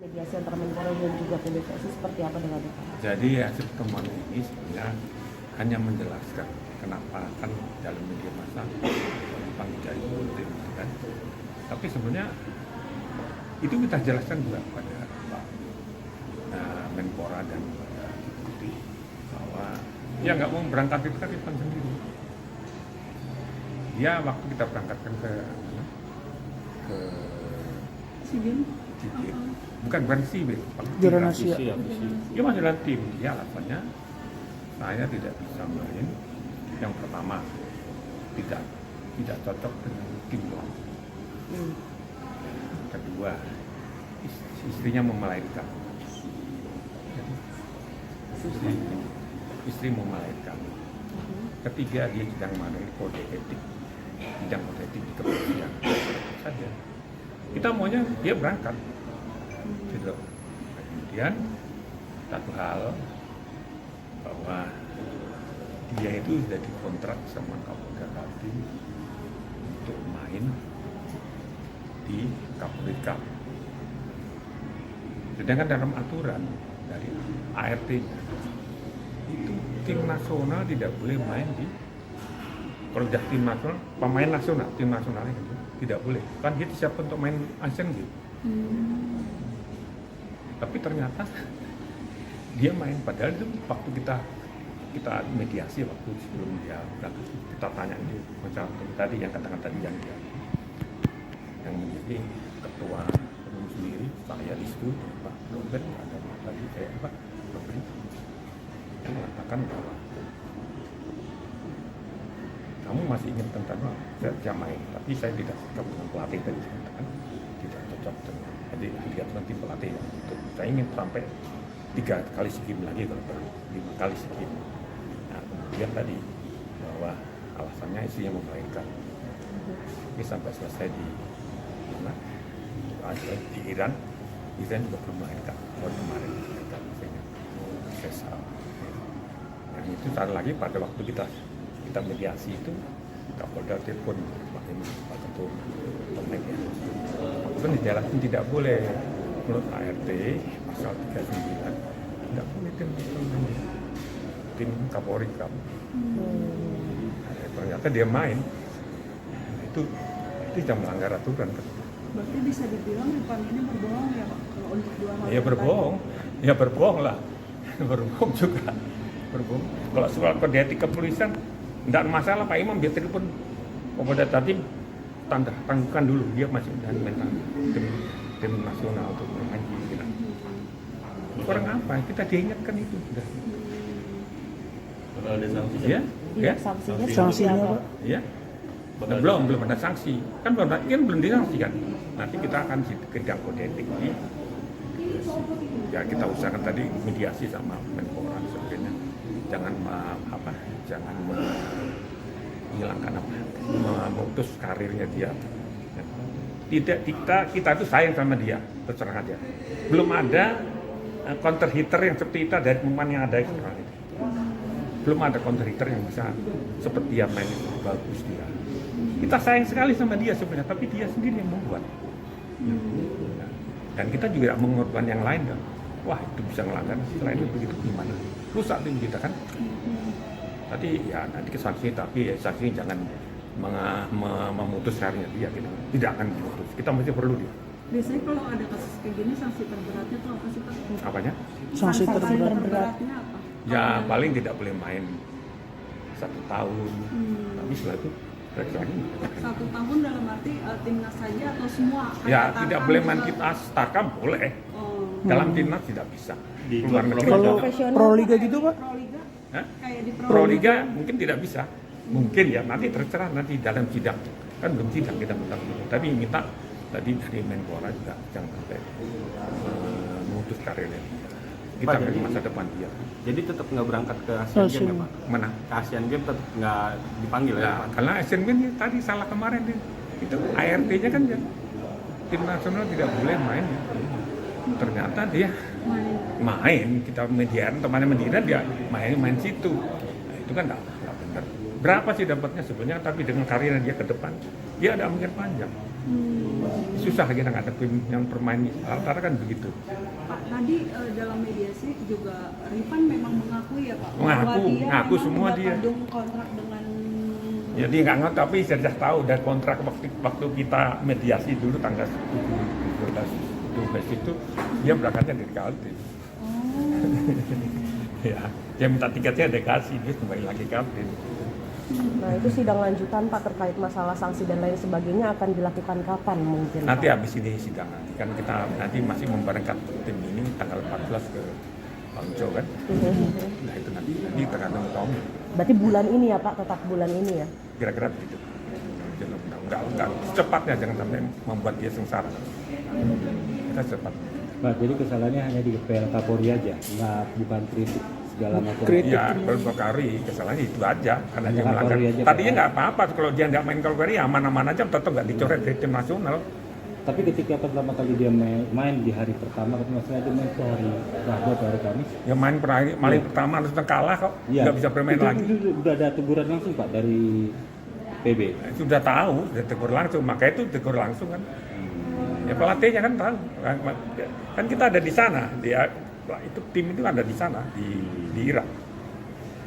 Mediasi antara Menpora dan juga PBVSI seperti apa dengan itu? Jadi hasil pertemuan ini sebenarnya hanya menjelaskan kenapa kan dalam media massa Jepang tidak ikut, kan? Tapi sebenarnya itu kita jelaskan juga kepada Pak Menpora dan kepada Deputi bahwa dia nggak mau berangkat ke Jepang sendiri. Dia waktu kita berangkatkan ke Sibin? bukan sipil, Jalan Asia. dia masih dalam tim. Dia alasannya saya tidak bisa main. Yang pertama tidak cocok dengan tim lain. Kedua, istrinya mau melahirkan. Istri mau melahirkan. Ketiga, dia sedang mengenai kode etik, bidang kode etik di kepolisian saja. Kita maunya dia berangkat, gitu. Kemudian satu hal bahwa dia itu sudah dikontrak sama Kapolda Kaltim untuk main di Kapolda. Sedangkan dalam aturan dari ART itu tim nasional tidak boleh main di, kalau sudah tim nasional, pemain nasional, tim nasionalnya itu tidak boleh. Kan dia disiapkan untuk main Asian Games. Tapi ternyata dia main, padahal itu waktu kita mediasi waktu sebelum dia kita tanya itu macam tadi yang katakan tadi yang menjadi ketua umum sendiri saya di situ Pak Robert ada tadi Pak Robert itu mengatakan bahwa kamu masih ingin tentang saya main, tapi saya tidak cocok dengan pelatih tadi saya katakan tidak cocok dengan jadi nanti pelatih yang itu saya ingin sampai 3 kali SEA Games lagi kalau perlu 5 kali SEA Games. Nah kemudian tadi bahwa alasannya istrinya mau melahirkan, ini sampai selesai di mana di Iran juga belum melahirkan baru kemarin melahirkan istrinya sesal. Yang itu saat lagi pada waktu kita mediasi itu Kapolda telepon Pak Ketua Pemnek ya. Itu dijelasin tidak boleh menurut ART pasal 39 tidak boleh tim Kapolri kamu. Ternyata dia main itu yang melanggar aturan. Berarti bisa dibilang Jepang ini berbohong ya Pak kalau untuk 2 hal. Ya berbohong lah, berbohong juga. Berbohong. Kalau soal kode etik kepolisian tidak masalah Pak Imam, dia telepon Kapolda Kaltim tangguhkan dulu, dia masih dan mental tim nasional untuk main gitu. Kurang apa? Kita diingatkan itu sudah. Bakal ada sanksi? Ya. Sanksinya Pak? Ya. Belum ada sanksi. Kan belum disanksikan. Nanti kita akan ke kode etik ini. Ya kita usahakan tadi mediasi sama Menpora sebagainya. Jangan menghilangkan memutus karirnya dia. Tidak, kita itu sayang sama dia, terserah aja. Belum ada counter hitter yang seperti itu dari pemain yang ada sekarang ini. Belum ada counter hitter yang bisa seperti dia main bagus dia. Kita sayang sekali sama dia sebenarnya, tapi dia sendiri yang membuat. Dan kita juga mengorbankan yang lain kan. Wah itu bisa ngelanggar, selain itu begitu gimana? Rusak tim kita kan. Tadi ya nanti ke sanksi, tapi ya, sanksi jangan memutus karirnya dia gitu. Tidak akan diputus. Kita masih perlu dia. Biasanya kalau ada kasus kayak gini sanksi terberatnya itu apa sih Pak? Apanya? Sanksi terberatnya apa? Ya paling tidak boleh main 1 tahun. Tapi setelah itu periksa lagi. 1 tahun dalam arti timnas saja atau semua? Ya tidak boleh main timnas, Tarkam boleh. Dalam timnas tidak bisa. Di Luar negeri Kalau juga. Pro Liga gitu Pak? Proliga? Hah? Kayak di Pro Liga mungkin tidak bisa. Mungkin ya, nanti terserah nanti dalam sidang. Kan belum sidang kita minta begitu. Tapi minta tadi dari Menpora juga jangan sampai memutus karirnya. Kita Pak, ke masa depan dia. Jadi tetap nggak berangkat ke Asian Games ya Pak? Mana? Ke Asian Games tetap nggak dipanggil ya Ya, Pak? karena Asian Games tadi salah kemarin itu ART-nya kan ya. Tim nasional tidak boleh main. Ternyata dia main, kita median temannya median dia main situ. Nah, itu kan nggak benar. Berapa sih dapatnya sebenarnya, tapi dengan karirnya dia ke depan dia ada mikir panjang. Susah kita ngadepin yang permain rata-rata kan begitu. Pak, tadi dalam mediasi juga Rifan memang mengakui ya Pak, Mengaku, bahwa dia ngaku memang semua udah dia. kadung kontrak dengan Jadi nggak ngerti, tapi saya sudah tahu dari kontrak waktu kita mediasi dulu tanggal 12 itu dia berangkatnya dari Kaltim. Ya, dia minta tiketnya ada kasih, dia kembali lagi Kaltim. Nah itu sidang lanjutan Pak terkait masalah sanksi dan lain sebagainya akan dilakukan kapan mungkin? Nanti Pak? habis ini sidang nanti kan kita nanti masih memberangkat tim ini tanggal 14 ke Hangzhou kan. Nah itu nanti tergantung Tommy. Berarti bulan ini ya Pak, tetap bulan ini ya? Kira-kira begitu. Enggak secepatnya, jangan sampai membuat dia sengsara. Kita cepat. Pak, jadi kesalahannya hanya di PL Kapolri aja, bukan kritik segala macam. Ya, beberapa kali kesalahannya itu aja karena dia Hanya melanggar. Kapolri aja, Tadinya Pak. nggak apa-apa kalau dia nggak main Kapolri aman-aman aja, tetap nggak dicoret dari tim nasional. Tapi ketika pertama kali dia main di hari pertama, ketemu saya dia main ke hari Rabu atau hari Kamis. Ya main pertama langsung kalah kok, nggak bisa bermain itu, lagi. Itu udah ada teguran langsung Pak dari PB. Sudah tahu, sudah tegur langsung, makanya itu tegur langsung kan. Ya pelatihnya kan tahu, kan kita ada di sana, dia itu tim itu ada di sana di Irak.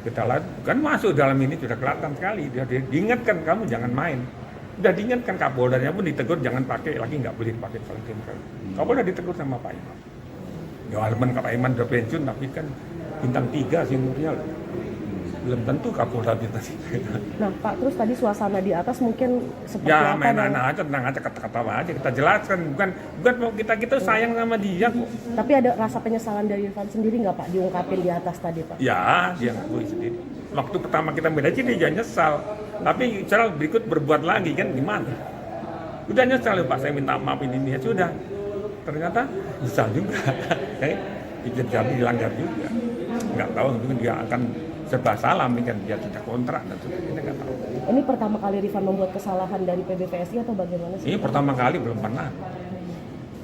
Kita lihat kan masuk dalam ini sudah kelihatan sekali, dia diingatkan kamu jangan main. Udah diingatkan Kapoldanya pun ditegur jangan pakai lagi, nggak boleh pakai kalau tim kan. Kapolda ditegur sama Pak Iman. Ya walaupun Pak Iman udah pensiun tapi kan bintang 3 seniornya belum tentu Kapolda bintang 3. Nah Pak, terus tadi suasana di atas mungkin seperti Ya apa? main yang- anak aja, tenang aja, kata-kata aja kita jelaskan, bukan mau kita sayang sama dia kok. Tapi ada rasa penyesalan dari Irfan sendiri nggak Pak diungkapin di atas tadi Pak? Ya dia ngakui sendiri. Waktu pertama kita mediasi dia nyesal, tapi cara berikut berbuat lagi kan gimana? Udah nyesal Pak, saya minta maaf ini ya sudah. Ternyata nyesal juga, jadi dilanggar juga. Nggak tahu mungkin dia akan serba salah, mungkin dia tidak kontrak dan sebagainya nggak tahu. Ini pertama kali Rifan membuat kesalahan dari PBVSI atau bagaimana sih? Ini pertama kali belum pernah.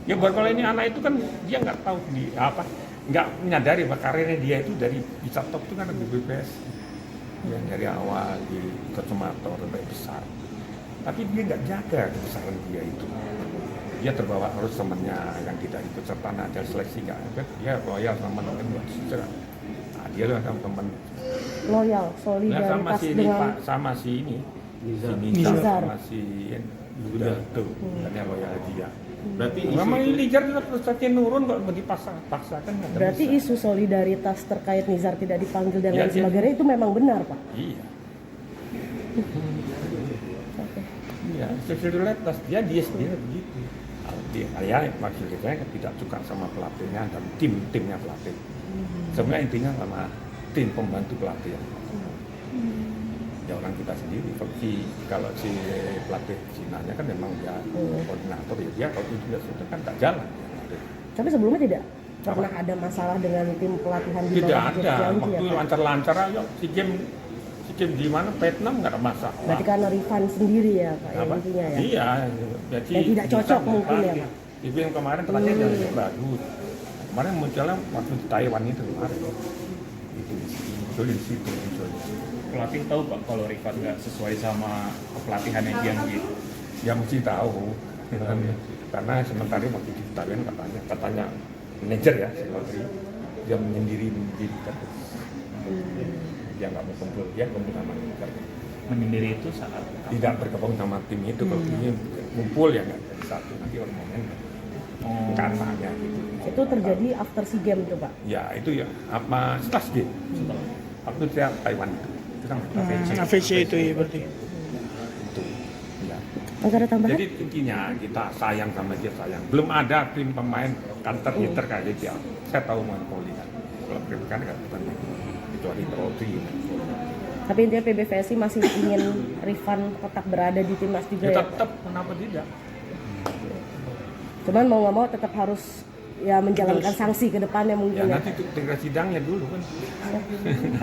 Ya buat kalau ini anak itu kan dia nggak tahu nggak menyadari bahwa karirnya dia itu dari bisa top itu kan di BPS. Yang dari awal di konsumator sampai besar. Tapi dia nggak jaga kebesaran dia itu. Dia terbawa arus temannya yang tidak ikut serta ada seleksi nggak ada. Dia loyal sama teman secara. Nah, dia loh sama teman. Loyal, Nah, solidaritas sama si ini dengan Pak, sama si ini. Nizar. Si Nizar Nizar. sama si Yuda tuh, katanya loyal dia. Berarti isu Memang itu- Nizar tetap prestasinya nurun kok dipaksakan nggak berarti bisa. isu solidaritas terkait Nizar tidak dipanggil dan Ya, lain iya. sebagainya itu memang benar Pak? Iya. Oke. Iya, solidaritas dia sendiri begitu. Dia maksud saya tidak suka sama pelatihnya dan timnya pelatih. Sebenarnya intinya sama tim pembantu pelatih. Ya orang kita sendiri. Kalau si pelatih Cina-nya kan memang dia koordinator ya dia kalau itu sudah kan tak jalan. Tapi sebelumnya tidak pernah ada masalah dengan tim pelatihan di Tidak bawah ada. Jiangxi Waktu ya Pak? lancar-lancar ayo si game di mana Vietnam nggak ada masalah. Berarti karena Rifan sendiri ya Pak ya Apa? intinya ya? Iya, jadi Yang tidak cocok mungkin ya, Pak? Itu yang kemarin terakhir jadi bagus. Kemarin munculnya waktu di Taiwan itu kemarin. Itu di situ munculnya. Pelatih tahu Pak kalau Rifan nggak sesuai sama pelatihannya Jiangxi. Ya mesti tahu. Karena sementara waktu di Taiwan katanya manajer ya, sebagai dia menyendiri terus. Dia nggak mau kumpul, dia kumpul sama manajer. Menyendiri itu saat Tidak bergabung sama tim itu, kalau dia kumpul ya nggak jadi satu, nanti orang mau main. Katanya gitu. Itu terjadi after SEA Games tuh Pak? Ya itu ya apa setelah game waktu saya Taiwan itu kan AVC itu ya berarti. itu ya. Enggak ada tambahan? Jadi intinya kita sayang sama dia, sayang. Belum ada tim pemain kantor Inter kayak dia. Saya tahu main poli kan. Kalau kan nggak bukan kecuali Rodri. Tapi intinya PBVSI masih ingin Rifan tetap berada di timnas juga Ya ya? tetap kenapa tidak? Cuman mau nggak mau tetap harus ya menjalankan sanksi ke depannya Ya mungkin ya? nanti tinggal sidangnya dulu kan.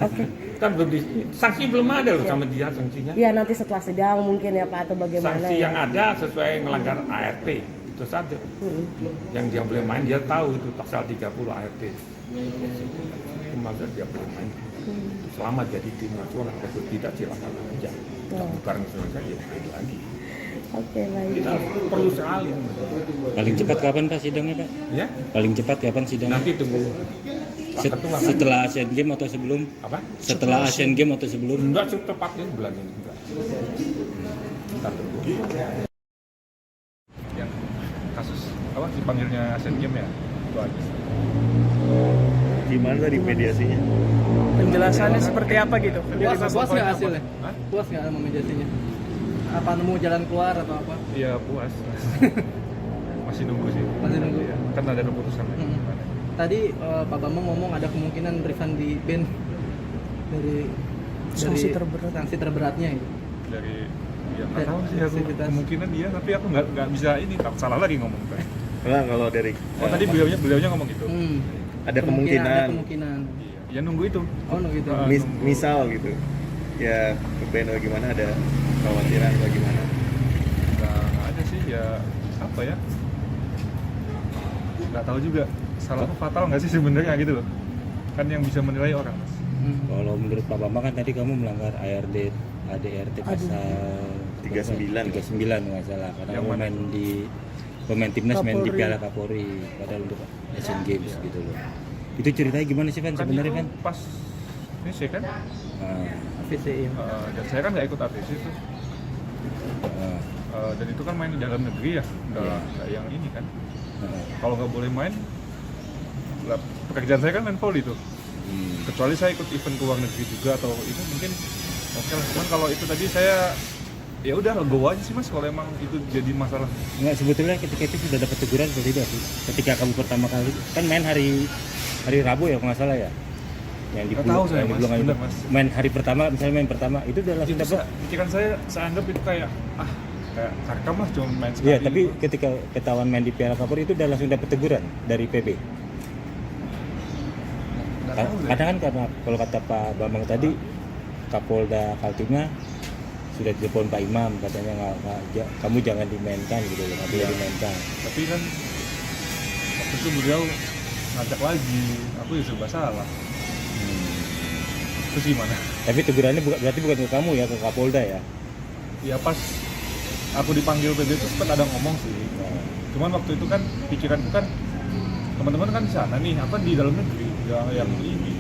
Oke. Kan belum sanksi belum ada loh sama dia sanksinya. Ya nanti setelah sidang mungkin ya Pak atau bagaimana Sanksi ya? yang ada sesuai melanggar ART itu saja. Yang dia boleh main dia tahu itu pasal 30 ART. Maka dia boleh main. Selama jadi tim nasional atau tidak silakan aja. Yang bukan nasional saja main lagi. Oke, baik. Kita perlu sekali. Paling cepat kapan Pak sidangnya Pak? Ya, Paling cepat kapan sidangnya? nanti tunggu Pak Ketua. Setelah Asian Games atau sebelum? Apa? Setelah Asian Games atau sebelum? Enggak tepatnya bulan ini enggak. Kita tunggu. Yang kasus apa dipanggilnya Asian Games ya? Itu aja. Gimana tadi mediasinya? Penjelasannya seperti apa gitu? Puas nggak hasilnya? Hah? Puas nggak sama mediasinya? Apa nemu jalan keluar atau apa? Iya puas. Masih nunggu sih. Masih nunggu. Iya, kan ada keputusan lagi. Hmm. Tadi Pak Bambang ngomong ada kemungkinan Rifan di ban dari Sanksi terberat. sanksi terberatnya gitu. Dari ya nggak Dari tahu sih aku aktivitas. kemungkinan dia, tapi aku nggak bisa ini salah lagi ngomong kan. Enggak, kalau dari Oh tadi beliaunya ngomong gitu. ada Ada kemungkinan kemungkinan. Ya nunggu itu. Oh no gitu. Nunggu. misal gitu. Ya band atau gimana ada kekhawatiran atau gimana? Nggak ada sih ya apa ya? Nggak tahu juga. Salahku fatal nggak sih sebenarnya gitu loh. Kan yang bisa menilai orang mas. Kalau menurut Pak Bambang kan tadi kamu melanggar ADRT pasal 39. 39 nggak salah karena Yang kamu mana main di pemain timnas main di Kapolri. Piala Kapolri padahal untuk Asian Games gitu loh. Itu ceritanya gimana sih Van Kan sebenarnya itu Van? pas ini sih kan. VCI. Dan saya kan nggak ikut ATC itu. Dan itu kan main di dalam negeri ya, nggak yang ini kan. Kalau nggak boleh main, lah, pekerjaan saya kan main volley tuh. Kecuali saya ikut event ke luar negeri juga atau itu mungkin oke lah. Cuman kalau itu tadi saya ya udah legowo aja sih mas kalau emang itu jadi masalah. Enggak, sebetulnya ketika itu sudah dapat teguran atau tidak sih? Ketika kamu pertama kali kan main hari Rabu ya kalau nggak salah ya? Yang di Nggak tahu saya, yang di Mas. Bulungan Bener, itu. Mas. Main hari pertama misalnya main pertama itu udah langsung Itu dapat. pikiran saya anggap itu kayak kayak sarkam lah cuma main sekali. Iya, tapi ketika ketahuan main di Piala Kapolri itu udah langsung dapat teguran dari PB. Nggak tahu deh. Kadang kan karena kalau kata Pak Bambang tadi Kapolda Kaltimnya sudah telepon Pak Imam katanya kamu jangan dimainkan gitu loh, nggak boleh Iya. dimainkan. Tapi kan waktu itu beliau ngajak lagi, aku ya serba salah. Terus gimana? Tapi tegurannya berarti bukan ke kamu ya, ke Kapolda ya? Ya pas aku dipanggil PB itu sempat ada ngomong sih. Cuman waktu itu kan pikiranku kan teman-teman kan di sana nih, apa di dalam negeri yang ini.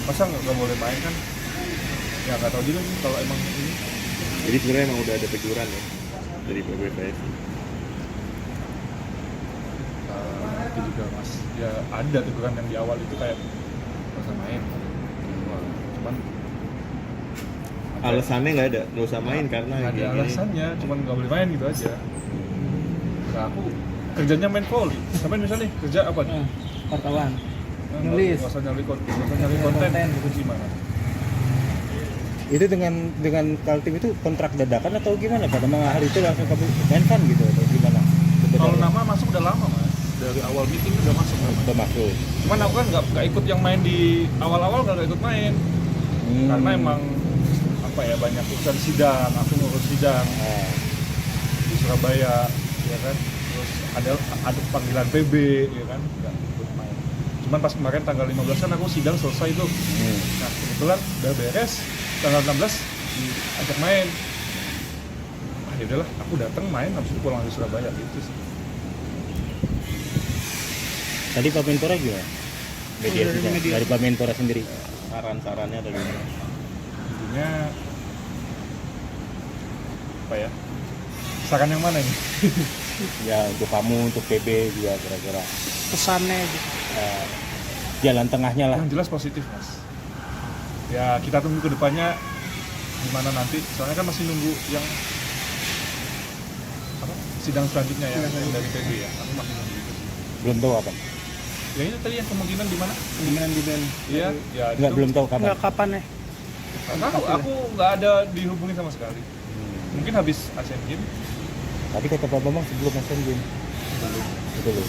Masa nggak boleh main kan? Ya nggak tahu juga sih kalau emang ini. Jadi sebenarnya emang udah ada teguran ya dari PBVSI. Itu juga mas. Ya ada teguran yang di awal itu kayak nggak usah main. Cuman Alasannya nggak ada, nggak usah main karena nggak ada gini. alasannya, cuman nggak boleh main gitu aja. Nah aku kerjanya main volley. Sampai misalnya kerja apa nih? Wartawan. Nggak Nulis. usah nyari konten, itu gimana? Itu dengan Kaltim itu kontrak dadakan atau gimana? Pada memang hari itu langsung kamu mainkan gitu atau gimana? Kalau nama masuk udah lama mas, dari awal meeting udah masuk nama. Udah masuk. Cuman aku kan nggak ikut yang main di awal-awal, nggak ikut main karena emang apa ya banyak urusan sidang, aku ngurus sidang di Surabaya, ya kan. Terus ada panggilan PB, ya kan, nggak ikut main. Cuman pas kemarin tanggal 15 kan aku sidang selesai tuh. Nah kebetulan udah beres, tanggal 16 diajak main. Ya udahlah, aku datang main, habis itu pulang ke Surabaya gitu sih. Tadi Pak Menpora gimana? Mediasinya dari Pak Menpora sendiri. Saran-sarannya dari mana? Intinya apa ya? Saran yang mana ini? Ya untuk kamu, untuk PB juga kira-kira Pesannya gitu. jalan tengahnya lah. Yang jelas positif mas. Ya kita tunggu ke depannya gimana nanti. Soalnya kan masih nunggu yang apa? Sidang selanjutnya ya yang dari PB ya. Aku masih nunggu itu sih. Belum tahu apa? Ya itu tadi yang kemungkinan di mana? Kemungkinan di ban. Iya, ya Enggak, itu. belum tahu kapan. Nggak kapan ya? Nggak tahu, aku nggak ada dihubungi sama sekali. Mungkin habis Asian Games. Tadi kata Pak Bambang sebelum Asian Games. Belum.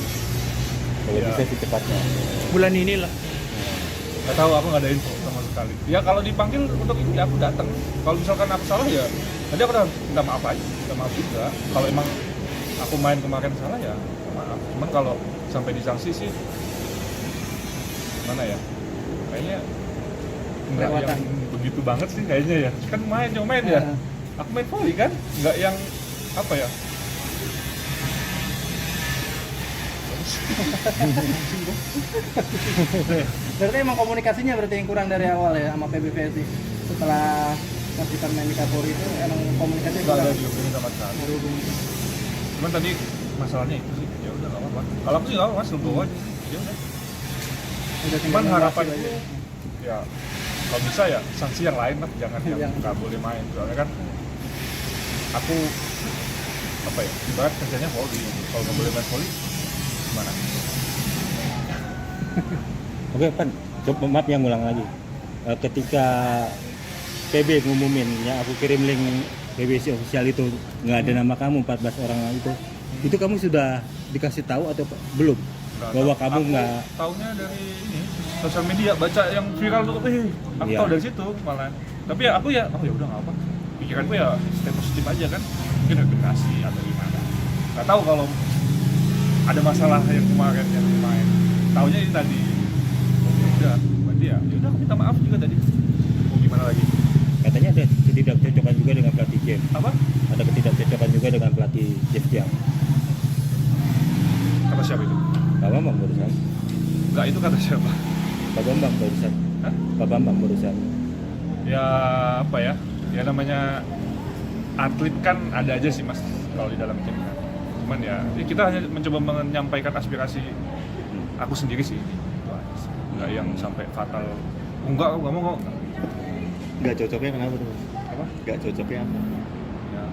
Kalau Ya. bisa secepatnya. Bulan ini lah. Nggak tahu, aku nggak ada info sama sekali. Ya kalau dipanggil untuk itu ya aku datang. Kalau misalkan aku salah ya, nanti aku udah minta maaf aja, minta maaf juga. Kalau emang aku main kemarin salah ya maaf. Cuman kalau sampai disanksi sih, mana ya? Kayaknya nggak Kelewatan. yang begitu banget sih kayaknya ya. Kan main, cuma main ya. Aku main volley kan, nggak yang apa ya? Berarti emang komunikasinya berarti yang kurang dari awal ya sama PBVSI. Setelah Mas Rifan main di Kapolri itu emang komunikasinya Nggak kurang. ada dihubungin sama sekali. Nggak dihubungin. Cuman tadi masalahnya itu sih, ya udah nggak apa-apa. Kalau aku sih nggak apa-apa, legowo aja sih. Ya udah. Udah Cuman tinggal harapan ngasih aja. ya kalau bisa ya sanksi yang lain lah, jangan yang nggak boleh main. Soalnya kan aku apa ya, ibarat kerjanya volley, kalau nggak boleh main volley gimana? Oke, Pan. Coba maaf yang ngulang lagi. Ketika PB ngumumin ya, aku kirim link PBSI official itu nggak ada nama kamu 14 orang itu kamu sudah dikasih tahu atau belum? Nggak Bahwa tahu. kamu Aku nggak taunya dari ini sosial media, baca yang viral tuh, aku Iya. tahu dari situ malah. Tapi ya aku ya, oh ya udah nggak apa. Pikiranku ya stay positif aja kan, mungkin regenerasi atau gimana. Nggak tahu kalau ada masalah yang kemarin yang main. Taunya ini tadi. Oh ya udah, berarti ya udah aku minta maaf juga tadi. Mau gimana lagi? katanya ada ketidakcocokan juga dengan pelatih Jeff. Apa? Ada ketidakcocokan juga dengan pelatih Jeff Jam. Kata siapa itu? Pak Bambang barusan. Enggak, itu kata siapa? Pak Bambang barusan. Hah? Pak Bambang barusan. Ya apa ya? Ya namanya atlet kan ada aja sih mas kalau di dalam tim kan. Cuman ya kita hanya mencoba menyampaikan aspirasi aku sendiri sih. Itu aja sih. Enggak yang sampai fatal. Oh, enggak, aku nggak mau kok. Nggak cocoknya kenapa tuh Mas? Apa? Nggak cocoknya apa? Ya,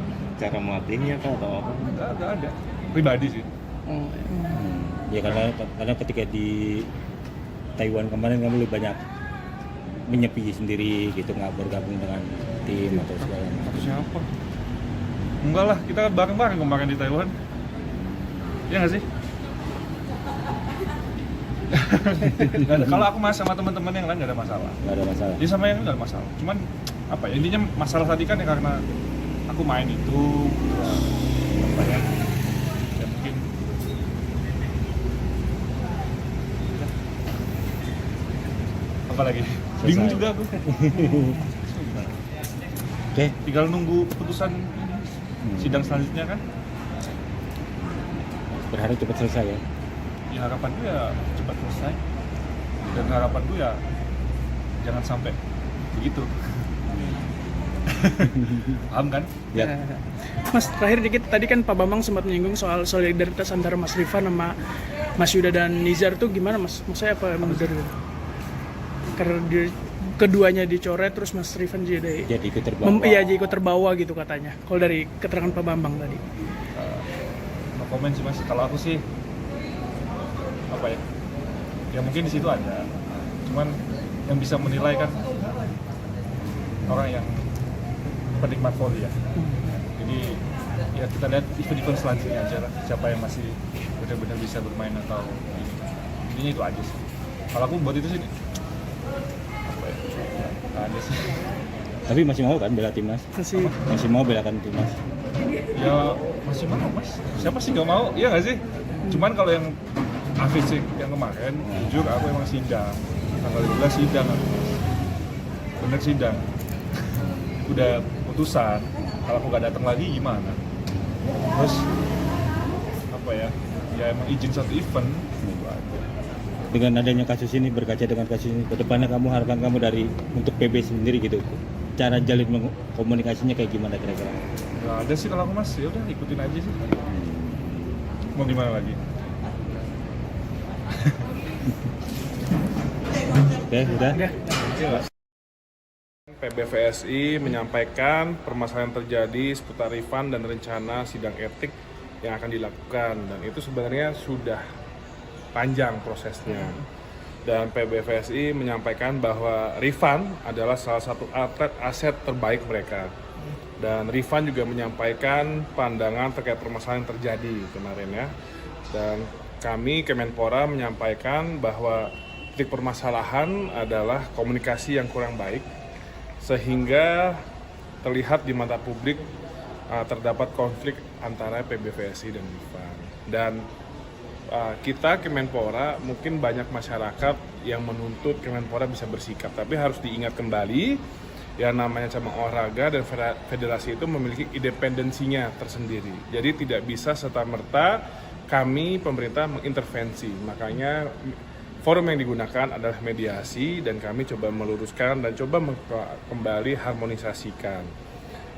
Cara melatihnya kah atau apa? enggak ada. Pribadi sih. Ya karena ketika di Taiwan kemarin kamu lebih banyak menyepi sendiri gitu, nggak bergabung dengan tim atau segala macam. Atau siapa? Enggak lah, kita bareng-bareng kemarin di Taiwan. Iya nggak sih? Nggak ada. Kalau aku sama teman-teman yang lain nggak ada masalah. Nggak ada masalah. Dia sama yang nggak ada masalah. Cuman apa ya, intinya masalah tadi kan ya karena aku main itu terus apa ya? Ya mungkin apa lagi? Bingung juga aku. Oke. Tinggal nunggu keputusan sidang selanjutnya kan. Berharap cepat selesai ya. Ya harapanku ya cepat selesai. Dan harapanku ya jangan sampai begitu. Paham kan? Ya. Mas, terakhir dikit, tadi kan Pak Bambang sempat menyinggung soal solidaritas antara Mas Rifan sama Mas Yuda dan Nizar tuh gimana Mas? Maksudnya apa emang benar gitu? Karena keduanya dicoret terus Mas Rifan jadi Ikut terbawa. iya, jadi ikut terbawa gitu katanya. Kalau dari keterangan Pak Bambang tadi. No comment sih mas. Kalau aku sih apa ya? Ya mungkin di situ ada. Cuman yang bisa menilai kan orang yang penikmat volley ya. Jadi ya kita lihat event-event selanjutnya aja lah, siapa yang masih benar-benar bisa bermain atau ini. Intinya itu aja sih. Kalau aku buat itu sih apa ya? Nggak ada sih. Tapi masih mau kan bela timnas? Masih mau belakan timnas? Ya masih mau mas. Siapa sih nggak mau? Iya nggak sih? Cuman kalau yang fisik yang kemarin, jujur aku emang sidang. Tanggal 15 sidang aku mas. Bener sidang. Udah putusan. Kalau aku nggak datang lagi gimana? Terus apa ya? Ya emang izin satu event. Itu aja. Dengan adanya kasus ini, berkaca dengan kasus ini, ke depannya kamu harapan kamu dari untuk PB sendiri gitu, cara jalin komunikasinya kayak gimana kira-kira? Nggak ada sih kalau aku mas. Ya udah ikutin aja sih. Mau gimana lagi? Oke, udah. PBVSI menyampaikan permasalahan terjadi seputar Rifan dan rencana sidang etik yang akan dilakukan, dan itu sebenarnya sudah panjang prosesnya. Dan PBVSI menyampaikan bahwa Rifan adalah salah satu atlet aset terbaik mereka. Dan Rifan juga menyampaikan pandangan terkait permasalahan yang terjadi kemarin ya. Dan kami Kemenpora menyampaikan bahwa titik permasalahan adalah komunikasi yang kurang baik, sehingga terlihat di mata publik terdapat konflik antara PBVSI dan Rifan. Dan kita Kemenpora, mungkin banyak masyarakat yang menuntut Kemenpora bisa bersikap, tapi harus diingat kembali yang namanya cabang olahraga dan federasi itu memiliki independensinya tersendiri. Jadi tidak bisa serta-merta kami pemerintah mengintervensi. Makanya forum yang digunakan adalah mediasi dan kami coba meluruskan dan coba kembali harmonisasikan.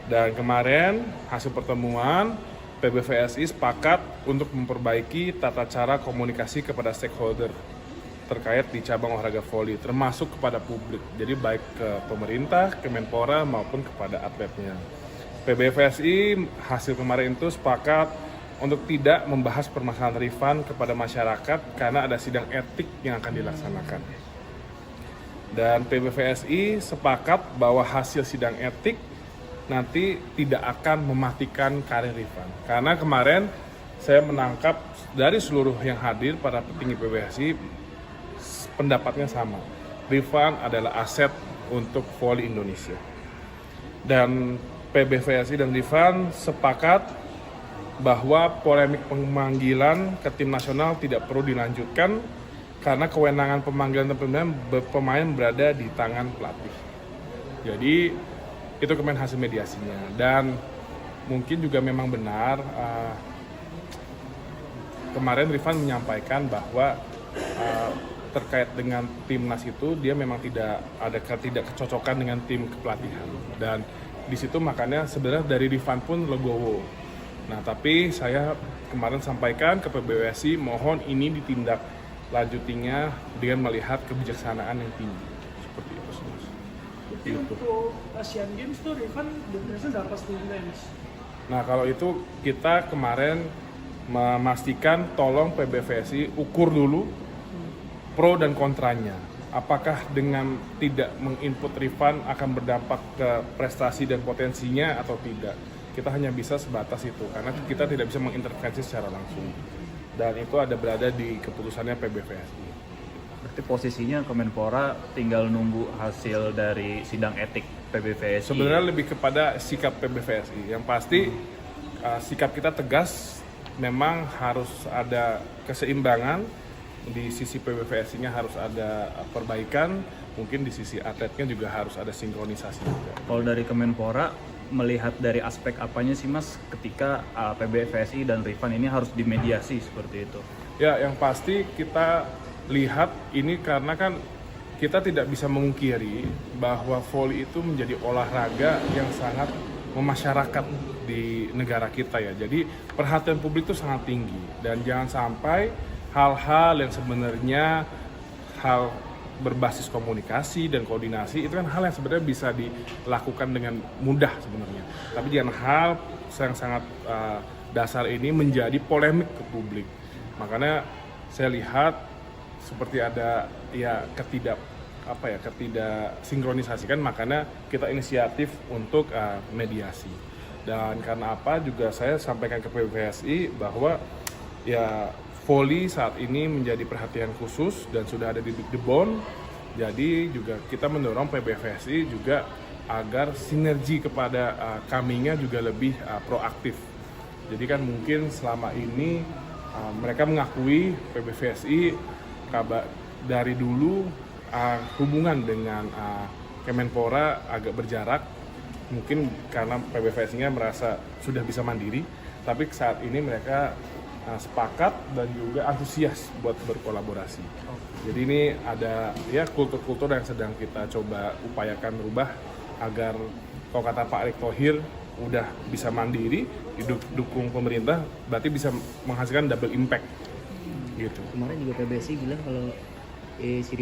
Dan kemarin hasil pertemuan PBVSI sepakat untuk memperbaiki tata cara komunikasi kepada stakeholder terkait di cabang olahraga voli, termasuk kepada publik. Jadi baik ke pemerintah, Kemenpora maupun kepada atletnya. PBVSI hasil kemarin itu sepakat untuk tidak membahas permasalahan refund kepada masyarakat karena ada sidang etik yang akan dilaksanakan. Dan PBVSI sepakat bahwa hasil sidang etik nanti tidak akan mematikan karir refund. Karena kemarin saya menangkap dari seluruh yang hadir, para petinggi PBVSI, pendapatnya sama. Refund adalah aset untuk voli Indonesia. Dan PBVSI dan Refund sepakat bahwa polemik pemanggilan ke tim nasional tidak perlu dilanjutkan karena kewenangan pemanggilan pemain berada di tangan pelatih. Jadi itu kemarin hasil mediasinya. Dan mungkin juga memang benar kemarin Rifan menyampaikan bahwa terkait dengan timnas itu dia memang tidak kecocokan dengan tim kepelatihan, dan di situ makanya sebenarnya dari Rifan pun legowo. Nah, tapi saya kemarin sampaikan ke PBVSI mohon ini ditindak lanjutinya dengan melihat kebijaksanaan yang tinggi seperti itu. Jadi untuk Asian Games tuh Rifan biasanya dapat students. Nah, kalau itu kita kemarin memastikan tolong PBVSI ukur dulu pro dan kontranya. Apakah dengan tidak menginput Rifan akan berdampak ke prestasi dan potensinya atau tidak? Kita hanya bisa sebatas itu, karena kita tidak bisa mengintervensi secara langsung. Dan itu ada berada di keputusannya PBVSI. Berarti posisinya Kemenpora tinggal nunggu hasil dari sidang etik PBVSI. Sebenarnya lebih kepada sikap PBVSI. Yang pasti sikap kita tegas, memang harus ada keseimbangan. Di sisi PBVSI-nya harus ada perbaikan, mungkin di sisi atletnya juga harus ada sinkronisasi juga. Kalau dari Kemenpora, melihat dari aspek apanya sih Mas ketika PBVSI dan Rifan ini harus dimediasi seperti itu? Ya, yang pasti kita lihat ini karena kan kita tidak bisa memungkiri bahwa voli itu menjadi olahraga yang sangat memasyarakat di negara kita ya. Jadi perhatian publik itu sangat tinggi, dan jangan sampai hal-hal yang sebenarnya hal berbasis komunikasi dan koordinasi itu kan hal yang sebenarnya bisa dilakukan dengan mudah sebenarnya. Tapi jangan hal yang sangat dasar ini menjadi polemik ke publik. Makanya saya lihat seperti ada ya ketidak sinkronisasikan, makanya kita inisiatif untuk mediasi. Dan karena apa juga saya sampaikan ke PBVSI bahwa ya voli saat ini menjadi perhatian khusus dan sudah ada di The Bond. Jadi juga kita mendorong PBVSI juga agar sinergi kepada kaminya juga lebih proaktif. Jadi kan mungkin selama ini mereka mengakui PBVSI dari dulu hubungan dengan Kemenpora agak berjarak. Mungkin karena PBVSI-nya merasa sudah bisa mandiri, tapi saat ini mereka sepakat dan juga antusias buat berkolaborasi. Jadi ini ada ya kultur-kultur yang sedang kita coba upayakan rubah agar kalau kata Pak Erick Thohir udah bisa mandiri, didukung pemerintah, berarti bisa menghasilkan double impact gitu. Kemarin juga PBSI bilang kalau si